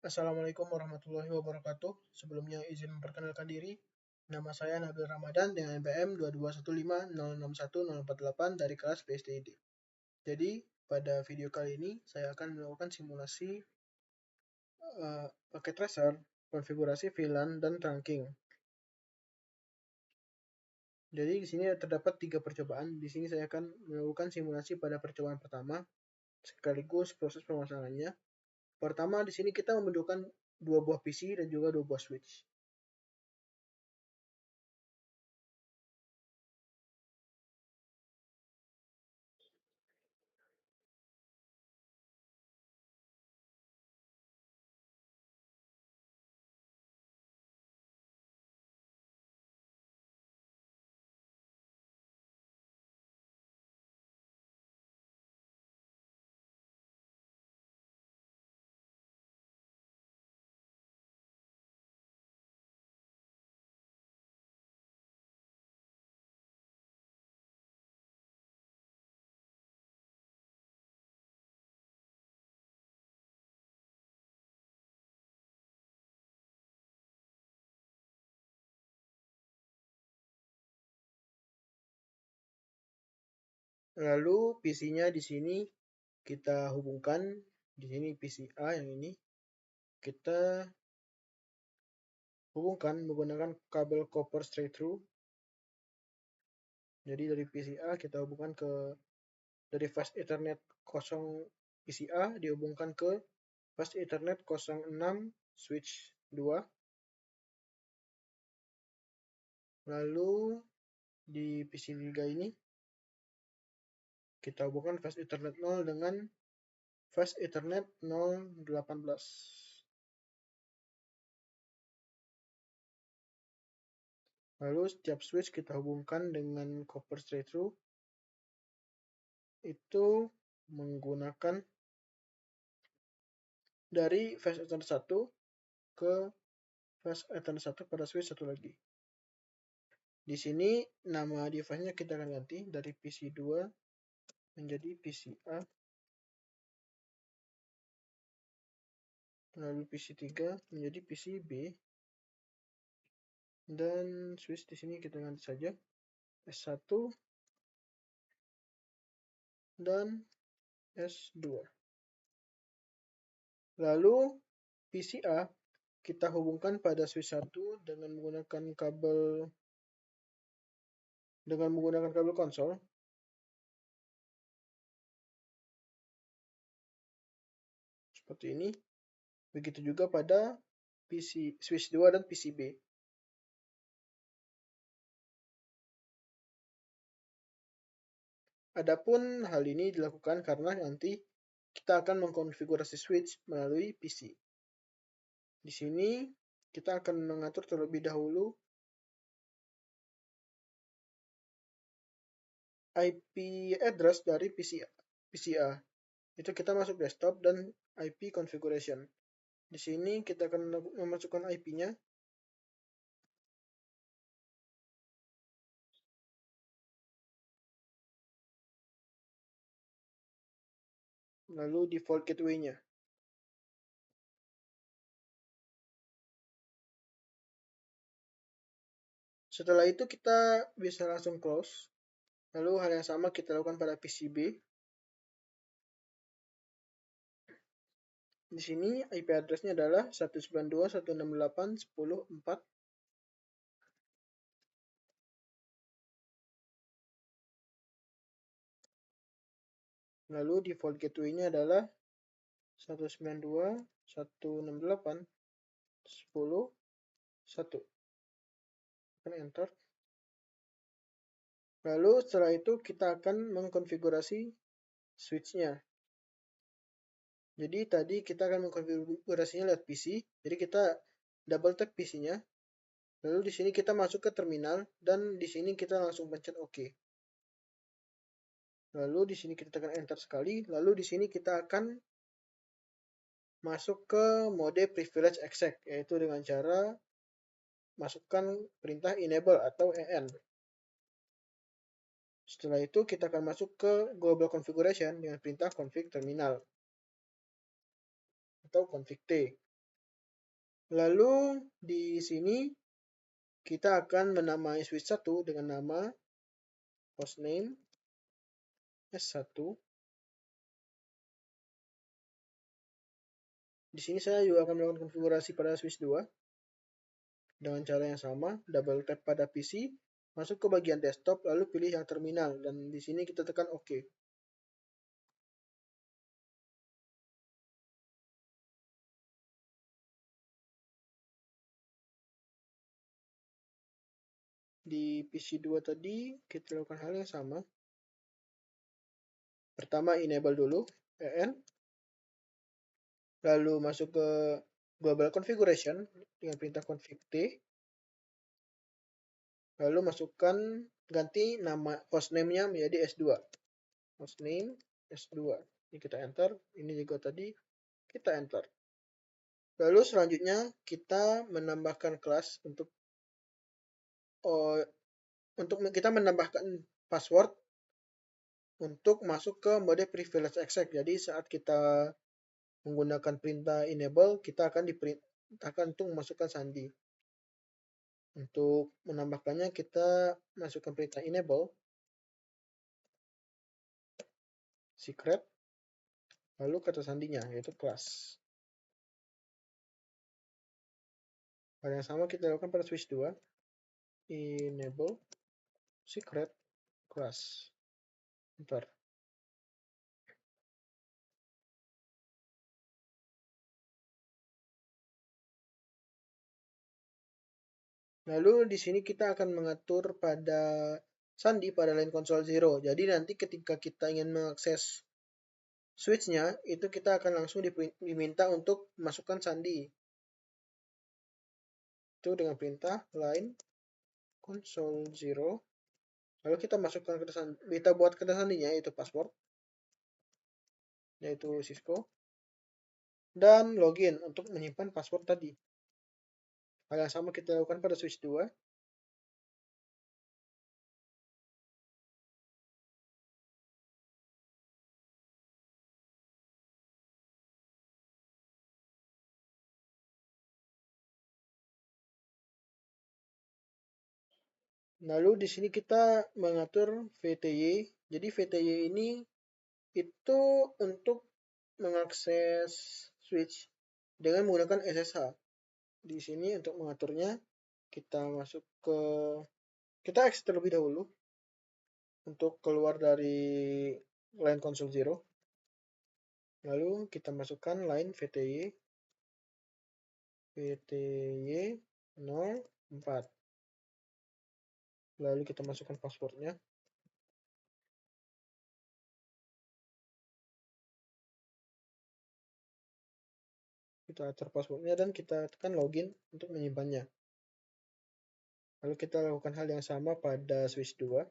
Assalamualaikum warahmatullahi wabarakatuh. Sebelumnya izin memperkenalkan diri. Nama saya Nabil Ramadan dengan NPM 221506148 dari kelas PSTID. Jadi, pada video kali ini saya akan melakukan simulasi paket tracer, konfigurasi VLAN, dan trunking. Jadi di sini terdapat 3 percobaan. Di sini saya akan melakukan simulasi pada percobaan pertama, sekaligus proses pemasangannya. Pertama, di sini kita membentukkan 2 buah PC dan juga 2 buah switch. Lalu PC-nya di sini kita hubungkan. Di sini PC A yang ini kita hubungkan menggunakan kabel copper straight through. Jadi dari PC A kita hubungkan dari fast Ethernet 0 PC A dihubungkan ke fast Ethernet 06 switch 2. Lalu di PC 3 ini kita hubungkan fast Ethernet 0 dengan fast Ethernet 018. Lalu setiap switch kita hubungkan dengan copper straight through itu menggunakan dari fast Ethernet 1 ke fast Ethernet 1 pada switch satu lagi. Di sini nama device-nya kita akan ganti dari PC 2 menjadi PC A. Lalu PC 3 menjadi PC B. Dan switch di sini kita ganti saja S1 dan S2. Lalu PC A kita hubungkan pada switch 1 dengan menggunakan kabel konsol. Seperti ini. Begitu juga pada PC switch 2 dan PC B. Adapun hal ini dilakukan karena nanti kita akan mengkonfigurasi switch melalui PC. Di sini kita akan mengatur terlebih dahulu IP address dari PC A. Itu kita masuk desktop dan IP configuration. Di sini kita akan memasukkan IP-nya. Lalu default gateway-nya. Setelah itu kita bisa langsung close. Lalu hal yang sama kita lakukan pada PCB. Di sini IP address-nya adalah 192.168.10.4. Lalu default gateway-nya adalah 192.168.10.1. Tekan enter. Lalu setelah itu kita akan mengkonfigurasi switch-nya. Jadi tadi kita akan mengkonfigurasinya lewat PC. Jadi kita double tap PC-nya. Lalu di sini kita masuk ke terminal dan di sini kita langsung pencet OK. Lalu di sini kita tekan enter sekali. Lalu di sini kita akan masuk ke mode privilege exec, yaitu dengan cara masukkan perintah enable atau EN. Setelah itu kita akan masuk ke global configuration dengan perintah config terminal atau config T. Lalu di sini kita akan menamai switch 1 dengan nama hostname S1. Di sini saya juga akan melakukan konfigurasi pada switch 2 dengan cara yang sama, double tap pada PC, masuk ke bagian desktop, lalu pilih yang terminal, dan di sini kita tekan OK. Di PC2 tadi, kita lakukan hal yang sama. Pertama, enable dulu, EN. Lalu masuk ke global configuration dengan perintah config T. Lalu masukkan, ganti nama hostname-nya menjadi S2. Hostname S2. Ini kita enter, ini juga tadi kita enter. Lalu selanjutnya kita menambahkan kelas untuk kita menambahkan password untuk masuk ke mode privilege access. Jadi saat kita menggunakan perintah enable, kita akan diperintahkan untuk memasukkan sandi. Untuk menambahkannya kita masukkan perintah enable secret, lalu kata sandinya yaitu class. Hal yang sama kita lakukan pada switch 2, enable secret class. Enter. Lalu di sini kita akan mengatur pada sandi pada line console 0. Jadi nanti ketika kita ingin mengakses switch-nya, itu kita akan langsung diminta untuk masukkan sandi. Itu dengan perintah line console 0. Lalu kita masukkan kita buat kata sandinya yaitu password, yaitu Cisco, dan login untuk menyimpan password tadi. Hal yang sama kita lakukan pada switch 2. Lalu di sini kita mengatur VTY. Jadi VTY ini itu untuk mengakses switch dengan menggunakan SSH. Di sini untuk mengaturnya kita masuk ke kita exit terlebih dahulu untuk keluar dari line console 0. Lalu kita masukkan line VTY 04. Lalu kita masukkan passwordnya. Kita atur passwordnya dan kita tekan login untuk menyimpannya. Lalu kita lakukan hal yang sama pada switch 2.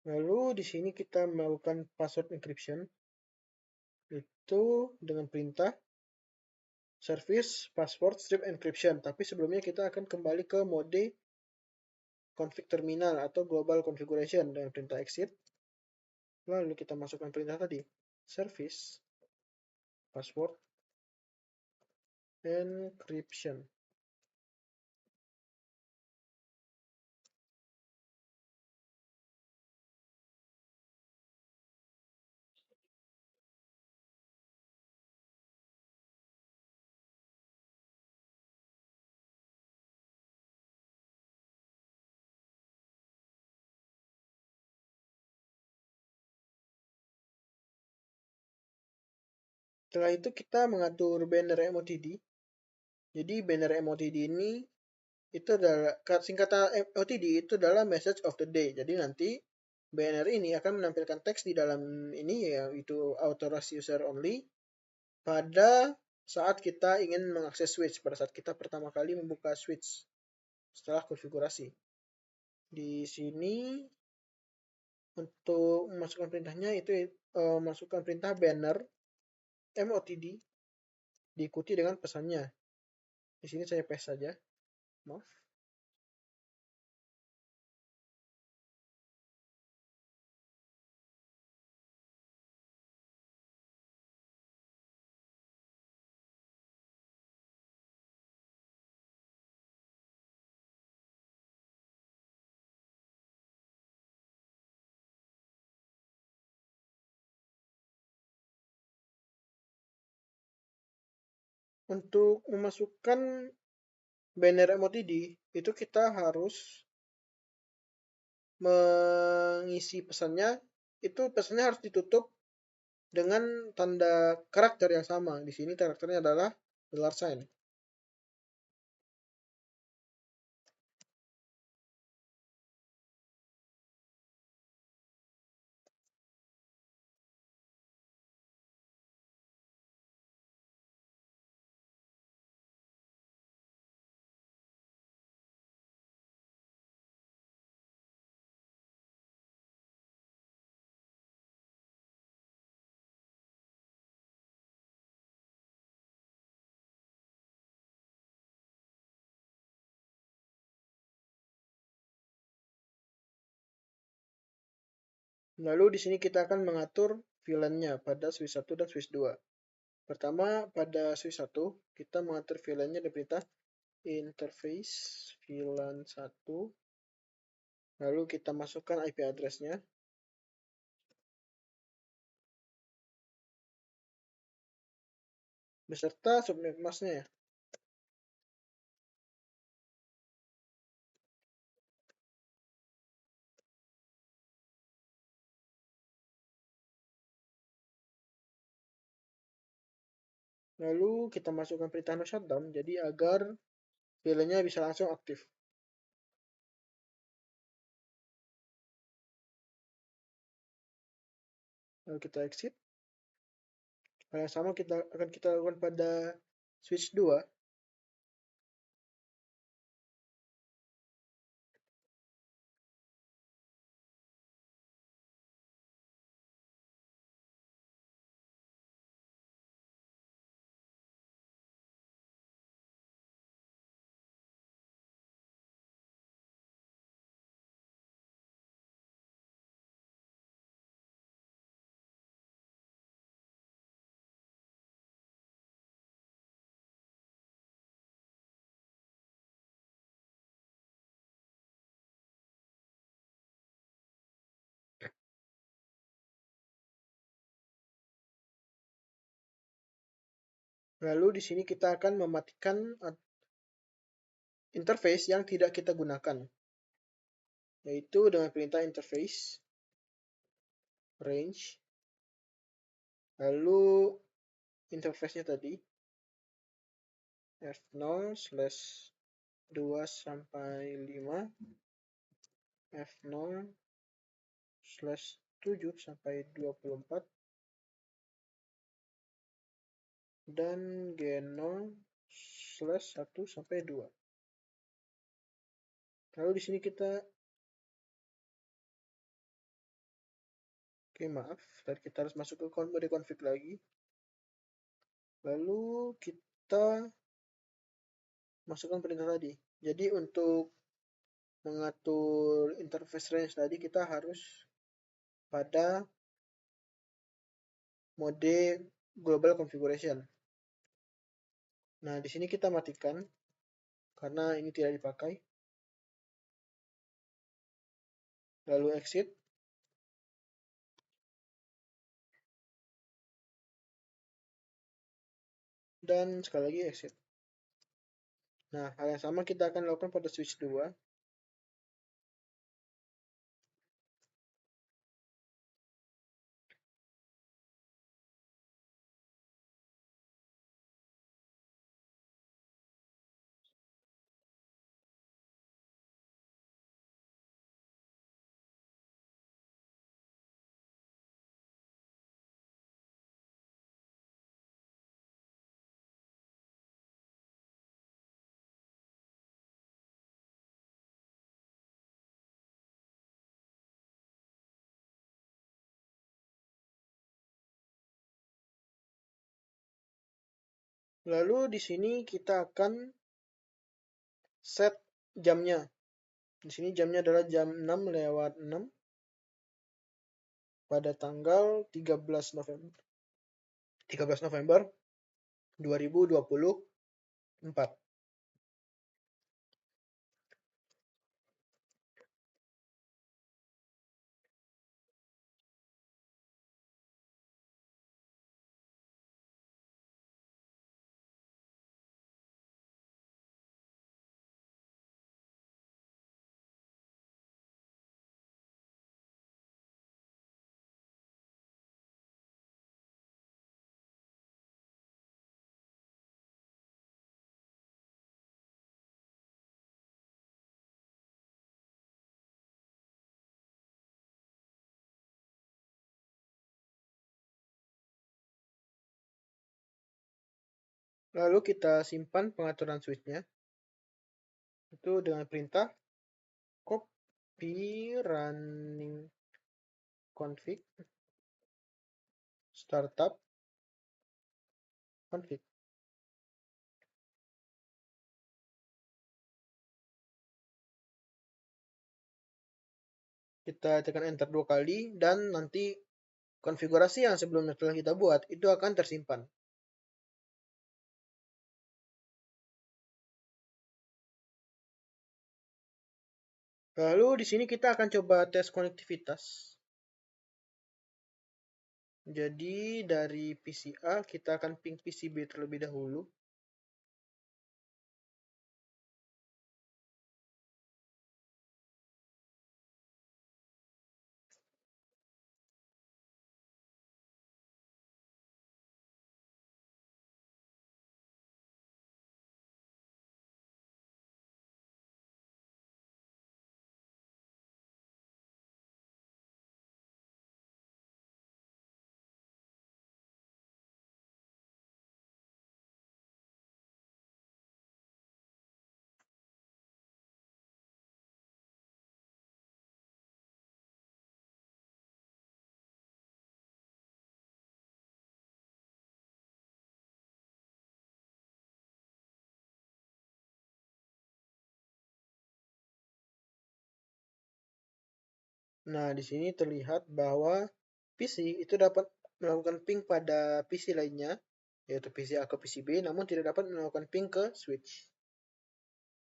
Lalu di sini kita melakukan password encryption itu dengan perintah service password strip encryption. Tapi sebelumnya kita akan kembali ke mode config terminal atau global configuration dengan perintah exit. Lalu kita masukkan perintah tadi, service password encryption. Setelah itu kita mengatur banner MOTD. Jadi banner MOTD ini itu adalah singkatan MOTD itu adalah message of the day. Jadi nanti banner ini akan menampilkan teks di dalam ini yaitu authorized user only pada saat kita ingin mengakses switch, pada saat kita pertama kali membuka switch setelah konfigurasi. Di sini untuk memasukkan perintahnya itu masukkan perintah banner MOTD diikuti dengan pesannya. Di sini saya paste saja. Maaf. Untuk memasukkan banner MOTD, itu kita harus mengisi pesannya, itu pesannya harus ditutup dengan tanda karakter yang sama. Di sini karakternya adalah $sign. Lalu di sini kita akan mengatur VLAN-nya pada switch 1 dan switch 2. Pertama, pada switch 1, kita mengatur VLAN-nya dengan perintah interface VLAN 1. Lalu kita masukkan IP address-nya. Beserta subnet mask-nya. Lalu kita masukkan perintah no shutdown, jadi agar VLAN-nya bisa langsung aktif. Lalu kita exit. Hal yang sama akan kita lakukan pada switch 2. Lalu di sini kita akan mematikan interface yang tidak kita gunakan, yaitu dengan perintah interface range. Lalu interface-nya tadi F0/2 sampai 5, F0/7 sampai 24, dan G0/1 sampai 2. Lalu di sini kita maaf, tadi kita harus masuk ke mode config lagi. Lalu kita masukkan perintah tadi. Jadi untuk mengatur interface range tadi kita harus pada mode global configuration. Nah, di sini kita matikan karena ini tidak dipakai. Lalu exit. Dan sekali lagi exit. Nah, hal yang sama kita akan lakukan pada switch 2. Lalu di sini kita akan set jamnya. Di sini jamnya adalah jam 6:06 pada tanggal 13 November 2024. Lalu kita simpan pengaturan switchnya itu dengan perintah copy running config startup config. Kita tekan enter 2 kali dan nanti konfigurasi yang sebelumnya telah kita buat itu akan tersimpan. Lalu di sini kita akan coba tes konektivitas. Jadi dari PC A kita akan ping PC B terlebih dahulu. Nah, di sini terlihat bahwa PC itu dapat melakukan ping pada PC lainnya, yaitu PC A ke PC B, namun tidak dapat melakukan ping ke switch.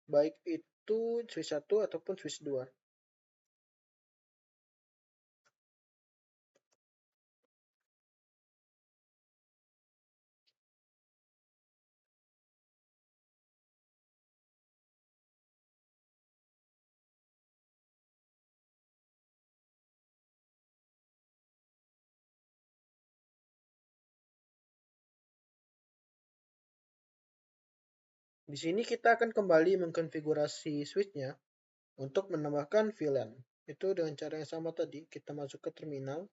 Baik itu switch 1 ataupun switch 2. Di sini kita akan kembali mengkonfigurasi switchnya untuk menambahkan VLAN. Itu dengan cara yang sama tadi, kita masuk ke terminal.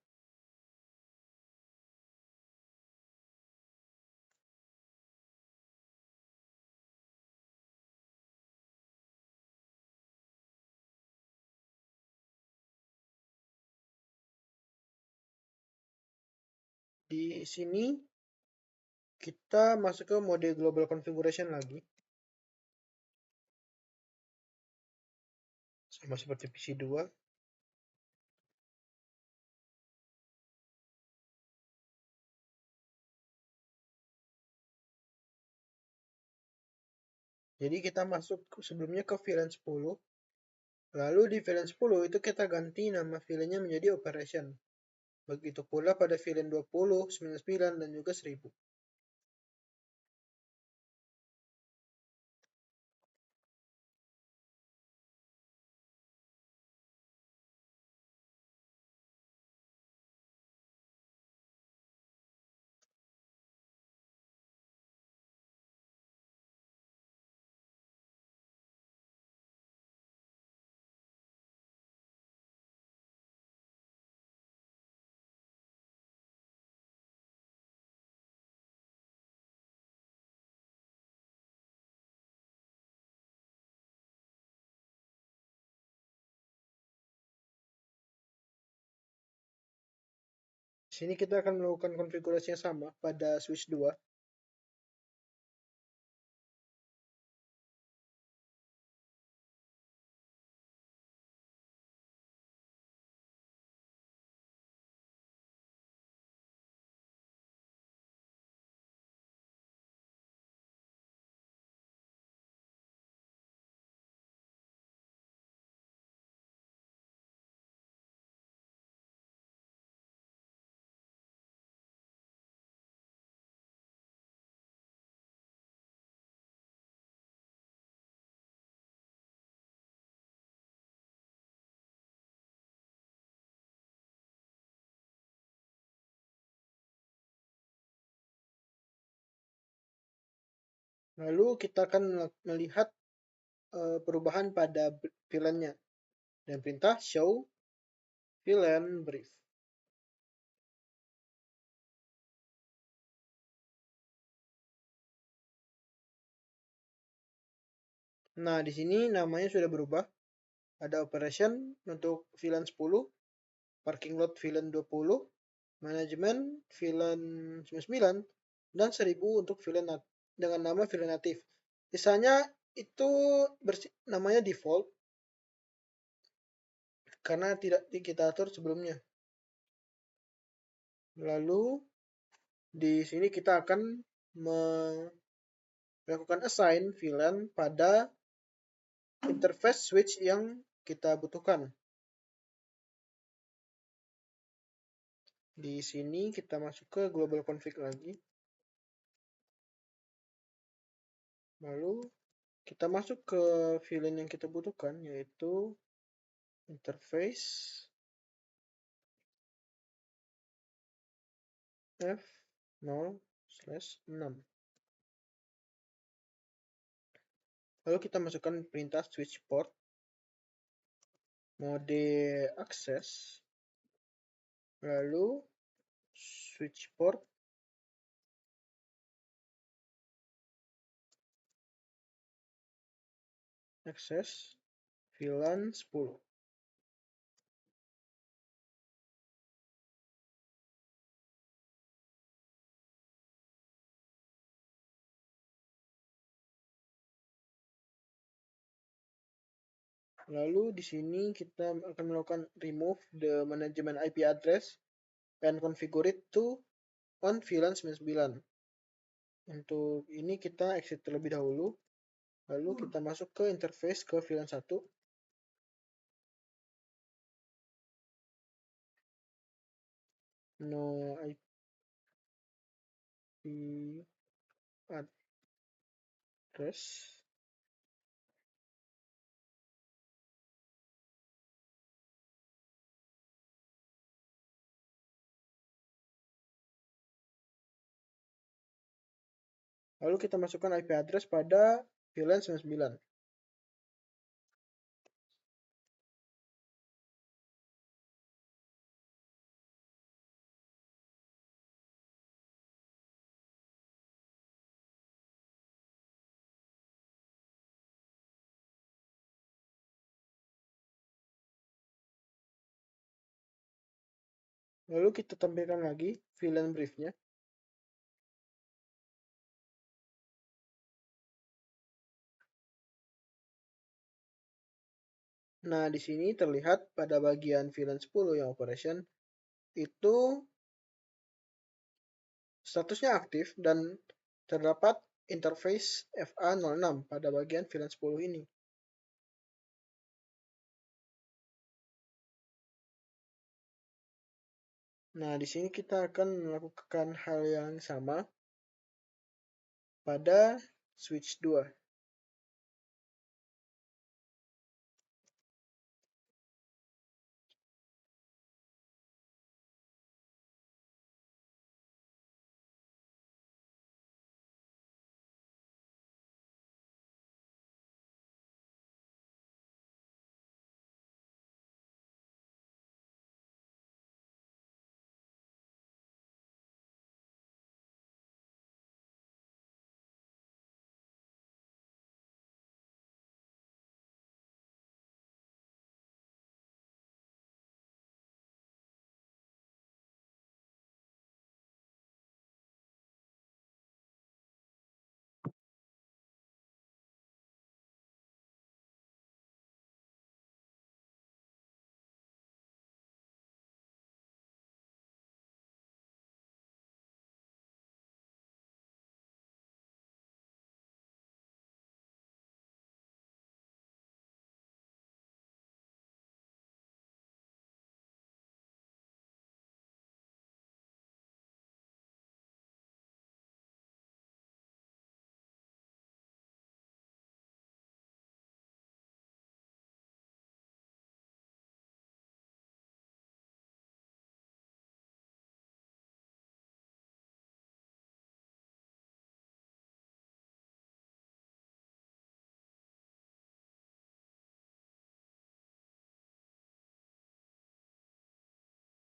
Di sini kita masuk ke mode global configuration lagi. Sama seperti PC 2. Jadi kita masuk sebelumnya ke VLAN 10. Lalu di VLAN 10 itu kita ganti nama VLAN-nya menjadi operation. Begitu pula pada VLAN 20, 99, dan juga 1000. Di sini kita akan melakukan konfigurasi yang sama pada switch 2. Lalu kita akan melihat perubahan pada villain-nya. Dan perintah show villain brief. Nah, di sini namanya sudah berubah. Ada operation untuk villain 10, parking lot villain 20, manajemen villain 99, dan 1000 untuk villain dengan nama villain natif. Sisanya itu namanya default karena tidak kita atur sebelumnya. Lalu di sini kita akan melakukan assign villain pada interface switch yang kita butuhkan. Di sini kita masuk ke global config lagi. Lalu kita masuk ke villain yang kita butuhkan, yaitu interface F0/6. Lalu kita masukkan perintah switch port, mode akses, lalu switch port, akses, VLAN 10. Lalu di sini kita akan melakukan remove the management IP address and configure it to on VLAN 99. Untuk ini kita exit terlebih dahulu. Lalu kita masuk ke interface ke VLAN 1. No IP address. Lalu kita masukkan IP address pada VLAN 99. Lalu kita tampilkan lagi VLAN briefnya. Nah, di sini terlihat pada bagian VLAN 10 yang operation itu statusnya aktif dan terdapat interface FA06 pada bagian VLAN 10 ini. Nah, di sini kita akan melakukan hal yang sama pada switch 2.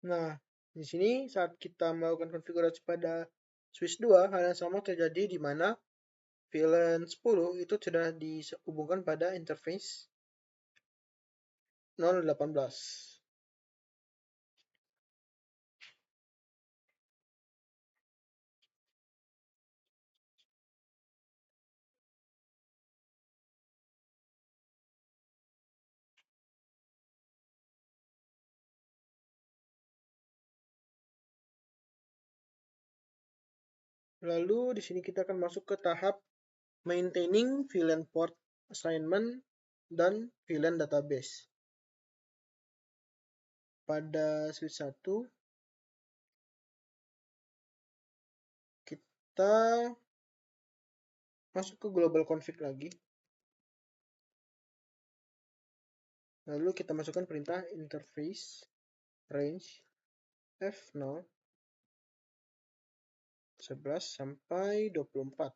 Nah, di sini saat kita melakukan konfigurasi pada switch 2, hal yang sama terjadi di mana VLAN 10 itu sudah dihubungkan pada interface 018. Lalu di sini kita akan masuk ke tahap maintaining VLAN port assignment dan VLAN database. Pada switch 1, kita masuk ke global config lagi. Lalu kita masukkan perintah interface range F0 11 sampai 24.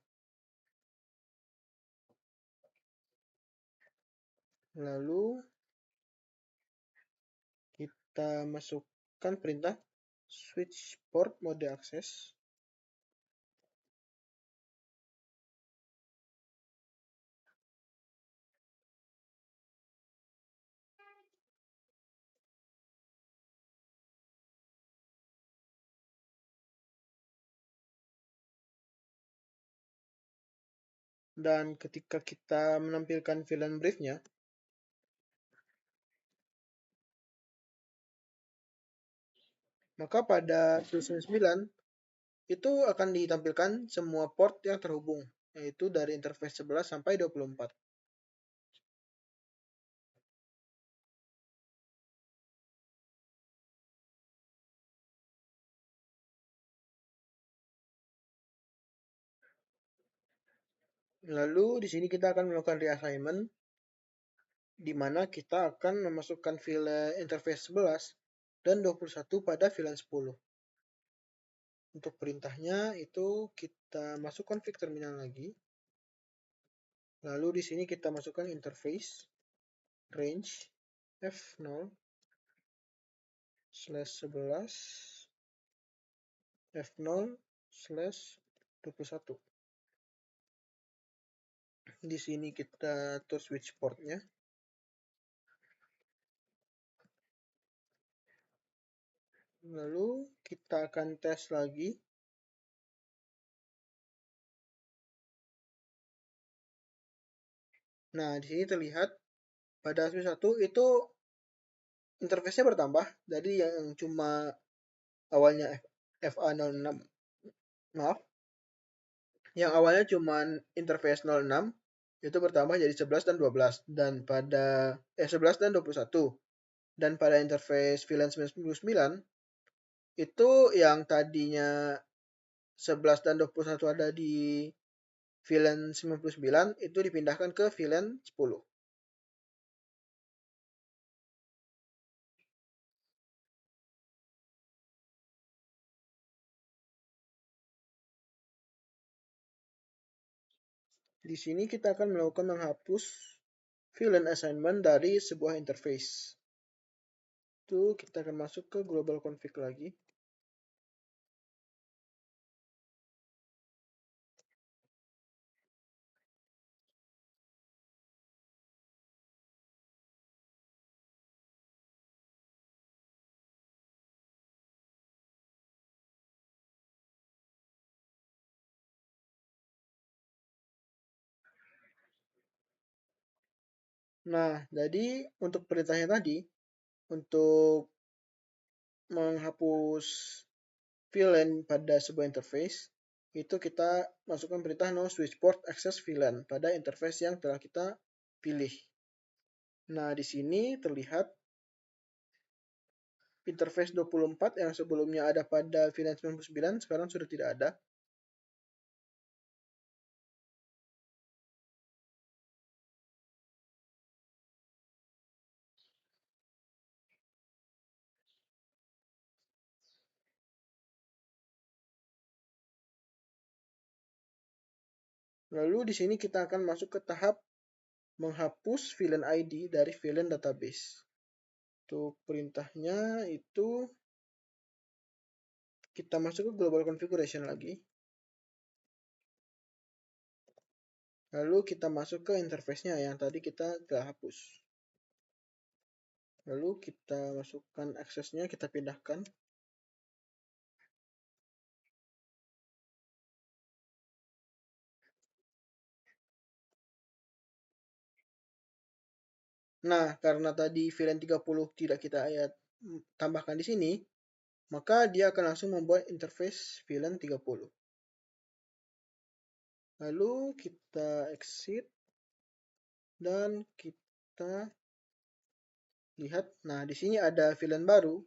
Lalu kita masukkan perintah switch port mode access. Dan ketika kita menampilkan VLAN briefnya, maka pada tulisan 9 itu akan ditampilkan semua port yang terhubung, yaitu dari interface 11 sampai 24. Lalu di sini kita akan melakukan reassignment, di mana kita akan memasukkan VLAN interface 11 dan 21 pada VLAN 10. Untuk perintahnya itu kita masuk config terminal lagi. Lalu di sini kita masukkan interface range F0 /11 F0/21. Di sini kita atur switch portnya. Lalu kita akan tes lagi. Nah, di sini terlihat pada switch 1 itu interface-nya bertambah dari yang cuma awalnya FA06, maaf, yang awalnya cuma interface 06 itu bertambah jadi 11 dan 12, dan pada 11 dan 21, dan pada interface VLAN 99 itu yang tadinya 11 dan 21 ada di VLAN 99 itu dipindahkan ke VLAN 10. Di sini kita akan melakukan menghapus VLAN assignment dari sebuah interface. Itu kita akan masuk ke global config lagi. Nah, jadi untuk perintahnya tadi, untuk menghapus VLAN pada sebuah interface, itu kita masukkan perintah no switch port access VLAN pada interface yang telah kita pilih. Nah, di sini terlihat interface 24 yang sebelumnya ada pada VLAN 99 sekarang sudah tidak ada. Lalu di sini kita akan masuk ke tahap menghapus VLAN ID dari VLAN database. Untuk perintahnya itu Kita masuk ke global configuration lagi. Lalu kita masuk ke interface-nya yang tadi kita telah hapus. Lalu kita masukkan aksesnya, kita pindahkan. Nah, karena tadi VLAN 30 tidak kita tambahkan di sini, maka dia akan langsung membuat interface VLAN 30. Lalu kita exit dan kita lihat. Nah, di sini ada VLAN baru,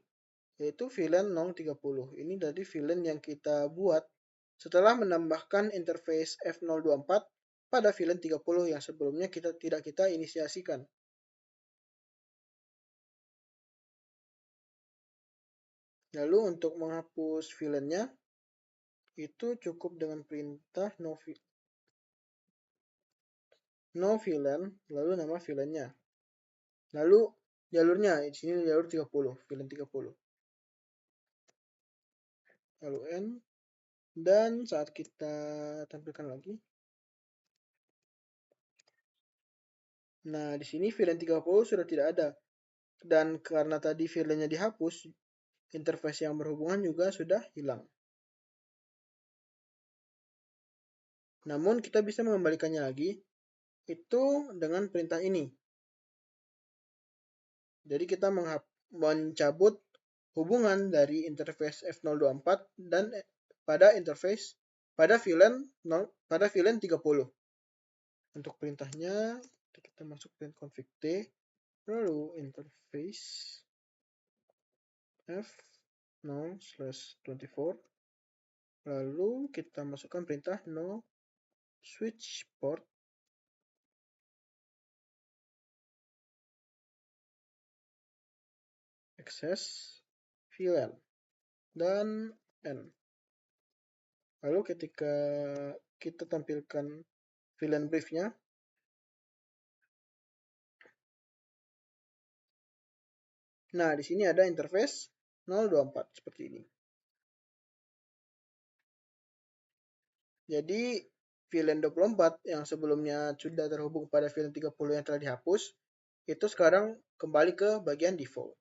yaitu VLAN 030. Ini dari VLAN yang kita buat setelah menambahkan interface F024 pada VLAN 30 yang sebelumnya tidak kita inisiasikan. Lalu untuk menghapus VLAN-nya, itu cukup dengan perintah no VLAN, lalu nama VLAN-nya. Lalu jalurnya, di sini jalur 30, VLAN 30. Lalu N, dan saat kita tampilkan lagi. Nah, di sini VLAN 30 sudah tidak ada. Dan karena tadi VLAN-nya dihapus, interface yang berhubungan juga sudah hilang. Namun kita bisa mengembalikannya lagi, itu dengan perintah ini. Jadi kita mencabut hubungan dari interface F024 dan pada interface pada VLAN 30. Untuk perintahnya kita masuk print config T, lalu interface F0/24, lalu kita masukkan perintah no switch port access VLAN dan N. Lalu ketika kita tampilkan VLAN briefnya, nah di sini ada interface 024 seperti ini. Jadi VLAN 24 yang sebelumnya sudah terhubung pada VLAN 30 yang telah dihapus, itu sekarang kembali ke bagian default.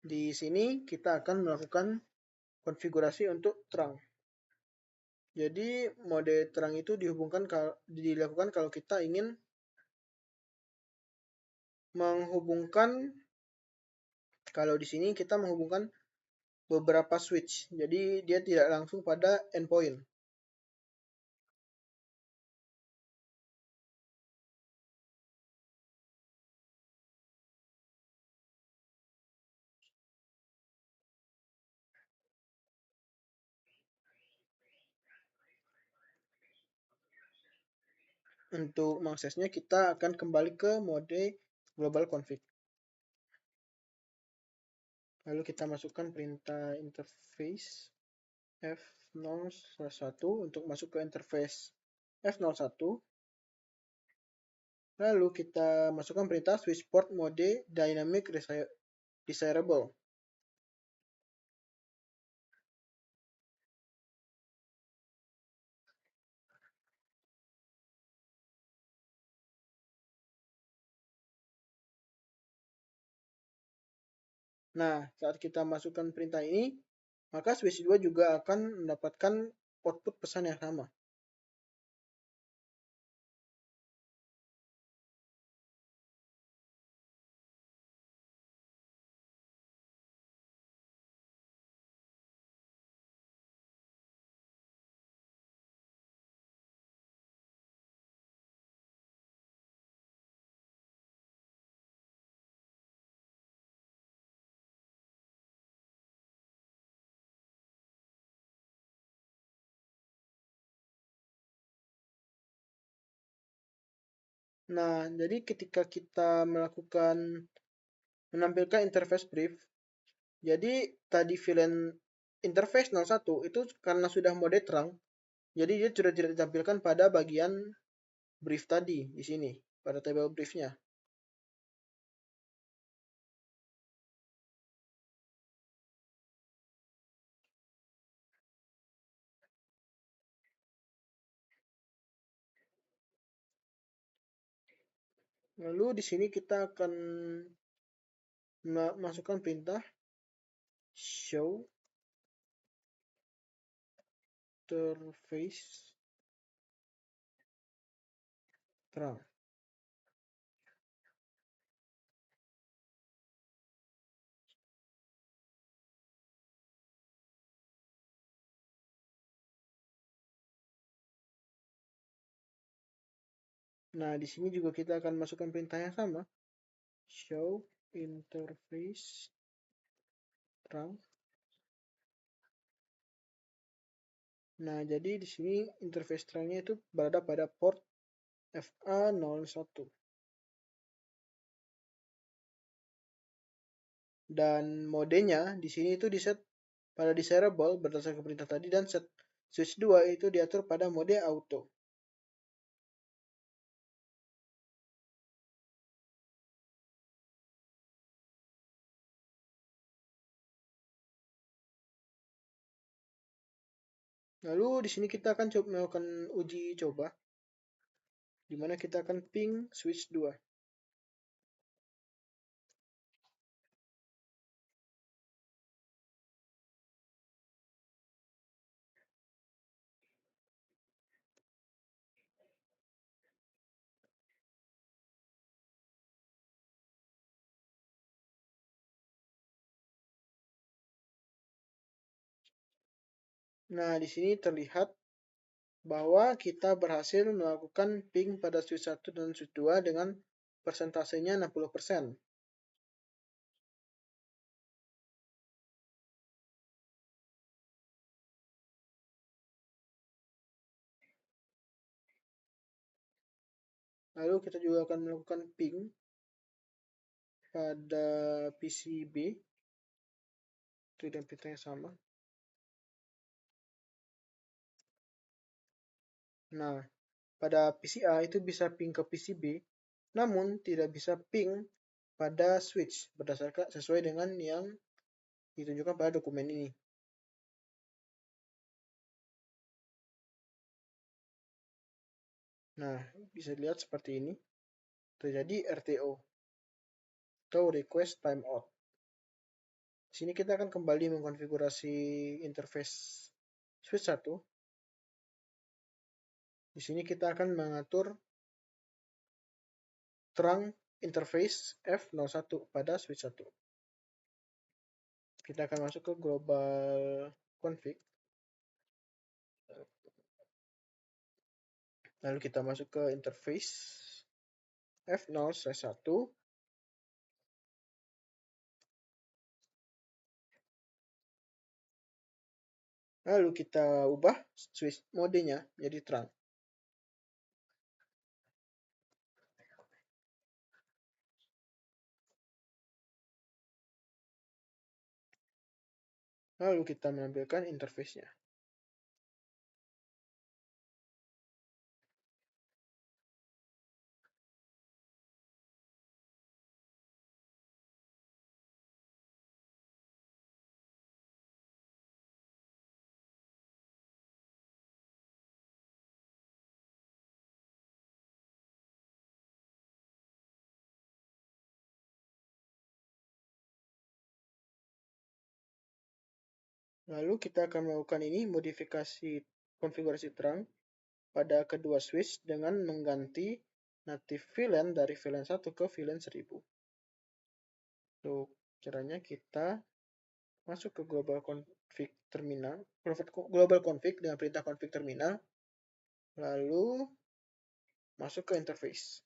Di sini kita akan melakukan konfigurasi untuk terang. Jadi mode terang itu dilakukan kalau kita ingin menghubungkan, kalau di sini kita menghubungkan beberapa switch. Jadi dia tidak langsung pada endpoint. Untuk mengaksesnya kita akan kembali ke mode global config. Lalu kita masukkan perintah interface F0/1 untuk masuk ke interface F01. Lalu kita masukkan perintah switch port mode dynamic desirable. Nah, saat kita masukkan perintah ini, maka switch 2 juga akan mendapatkan output pesan yang sama. Nah, jadi ketika kita menampilkan interface brief, jadi tadi VLAN interface 01 itu karena sudah mode terang, jadi dia sudah tidak ditampilkan pada bagian brief tadi di sini, pada table briefnya. Lalu di sini kita akan masukkan perintah show interface trunk. Nah, di sini juga kita akan masukkan perintah yang sama, show interface trunk. Nah, jadi di sini interface trunknya itu berada pada port FA01. Dan modenya di sini itu diset pada desirable berdasarkan perintah tadi, dan set switch 2 itu diatur pada mode auto. Lalu di sini kita akan melakukan uji coba, di mana kita akan ping switch 2. Nah, di sini terlihat bahwa kita berhasil melakukan ping pada switch 1 dan switch 2 dengan persentasenya 60%. Lalu kita juga akan melakukan ping pada PCB itu dengan perintah yang sama. Nah, pada PCA itu bisa ping ke PCB, namun tidak bisa ping pada switch berdasarkan sesuai dengan yang ditunjukkan pada dokumen ini. Nah, bisa dilihat seperti ini. Terjadi RTO atau request timeout. Di sini kita akan kembali mengkonfigurasi interface switch 1. Di sini kita akan mengatur trunk interface F01 pada switch 1. Kita akan masuk ke global config. Lalu kita masuk ke interface F0/1. Lalu kita ubah switch modenya jadi trunk. Lalu kita menampilkan interface-nya. Lalu kita akan melakukan ini modifikasi konfigurasi trunk pada kedua switch dengan mengganti native VLAN dari VLAN 1 ke VLAN 1000. Untuk caranya kita masuk ke global config terminal, global config dengan perintah config terminal, lalu masuk ke interface.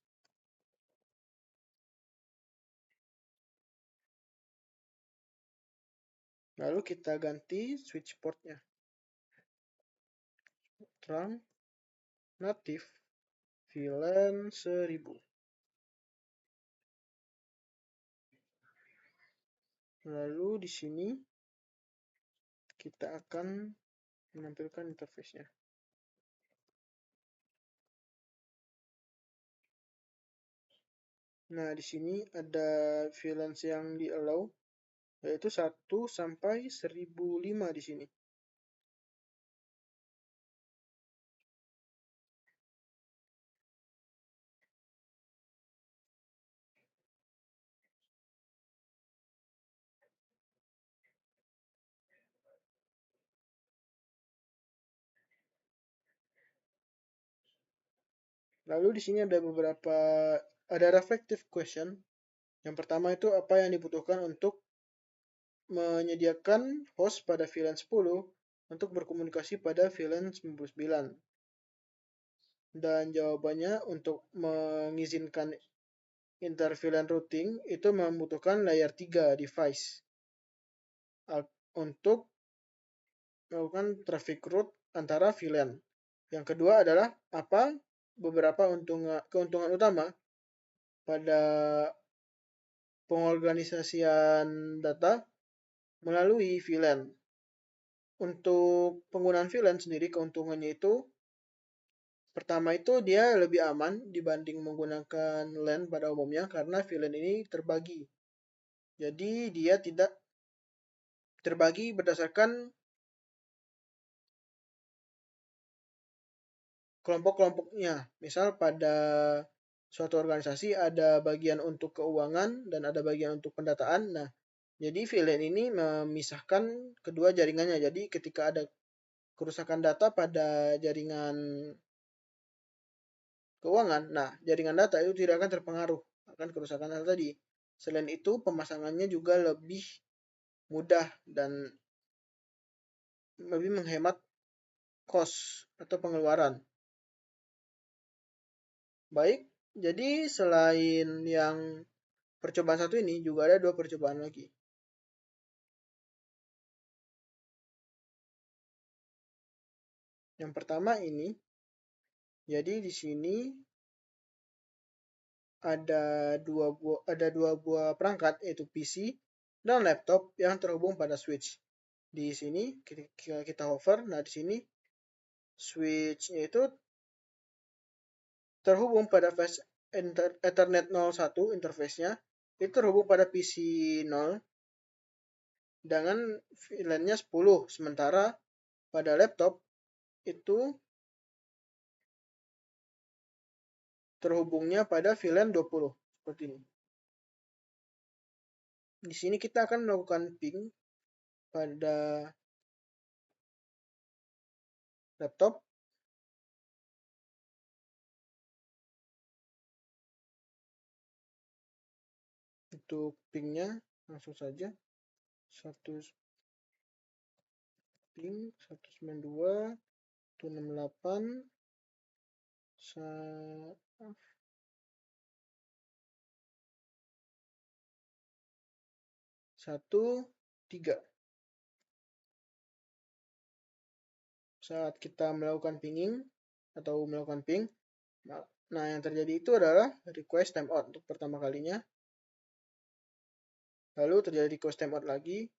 Lalu kita ganti switch portnya. Trunk native VLAN 1000. Lalu di sini kita akan menampilkan interface-nya. Nah, di sini ada VLAN yang di-allow, yaitu 1 sampai 1005 di sini. Lalu di sini ada reflective question. Yang pertama itu apa yang dibutuhkan untuk menyediakan host pada VLAN 10 untuk berkomunikasi pada VLAN 99. Dan jawabannya untuk mengizinkan inter-VLAN routing itu membutuhkan layer 3 device untuk melakukan traffic route antara VLAN. Yang kedua adalah apa beberapa keuntungan utama pada pengorganisasian data melalui VLAN. Untuk penggunaan VLAN sendiri keuntungannya itu pertama itu dia lebih aman dibanding menggunakan LAN pada umumnya karena VLAN ini terbagi. Jadi dia tidak terbagi berdasarkan kelompok-kelompoknya. Misal pada suatu organisasi ada bagian untuk keuangan dan ada bagian untuk pendataan. Nah, jadi VLAN ini memisahkan kedua jaringannya. Jadi ketika ada kerusakan data pada jaringan keuangan, nah jaringan data itu tidak akan terpengaruh akan kerusakan data tadi. Selain itu, pemasangannya juga lebih mudah dan lebih menghemat cost atau pengeluaran. Baik, jadi selain yang percobaan satu ini, juga ada 2 percobaan lagi. Yang pertama ini, jadi di sini ada dua buah perangkat, yaitu PC dan laptop yang terhubung pada switch. Di sini kita hover, nah di sini switch itu terhubung pada flash Ethernet 01 interface-nya, itu terhubung pada PC 0 dengan VLAN-nya 10, sementara pada laptop itu terhubungnya pada VLAN 20, seperti ini. Di sini kita akan melakukan ping pada laptop. Untuk pingnya langsung saja 1 ping 192.168 13. Saat kita melakukan pinging atau melakukan ping, nah yang terjadi itu adalah request timeout untuk pertama kalinya. Lalu terjadi request timeout lagi.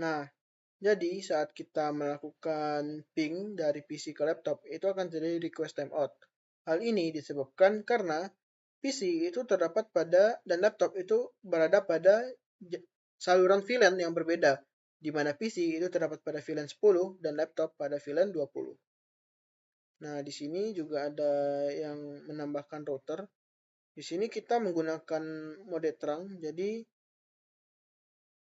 Nah, jadi saat kita melakukan ping dari PC ke laptop, itu akan terjadi request timeout. Hal ini disebabkan karena PC itu terdapat pada dan laptop itu berada pada saluran VLAN yang berbeda, di mana PC itu terdapat pada VLAN 10 dan laptop pada VLAN 20. Nah, di sini juga ada yang menambahkan router. Di sini kita menggunakan mode terang, jadi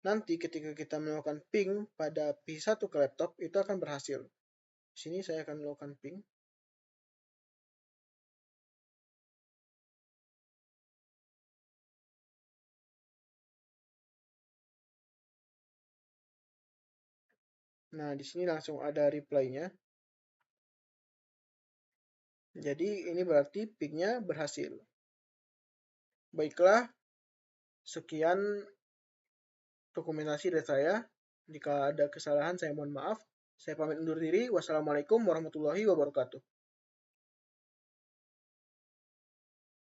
nanti ketika kita melakukan ping pada P1 ke laptop, itu akan berhasil. Di sini saya akan melakukan ping. Nah, di sini langsung ada reply-nya. Jadi ini berarti pingnya berhasil. Baiklah, sekian dokumentasi dari saya. Jika ada kesalahan, saya mohon maaf. Saya pamit undur diri. Wassalamualaikum warahmatullahi wabarakatuh.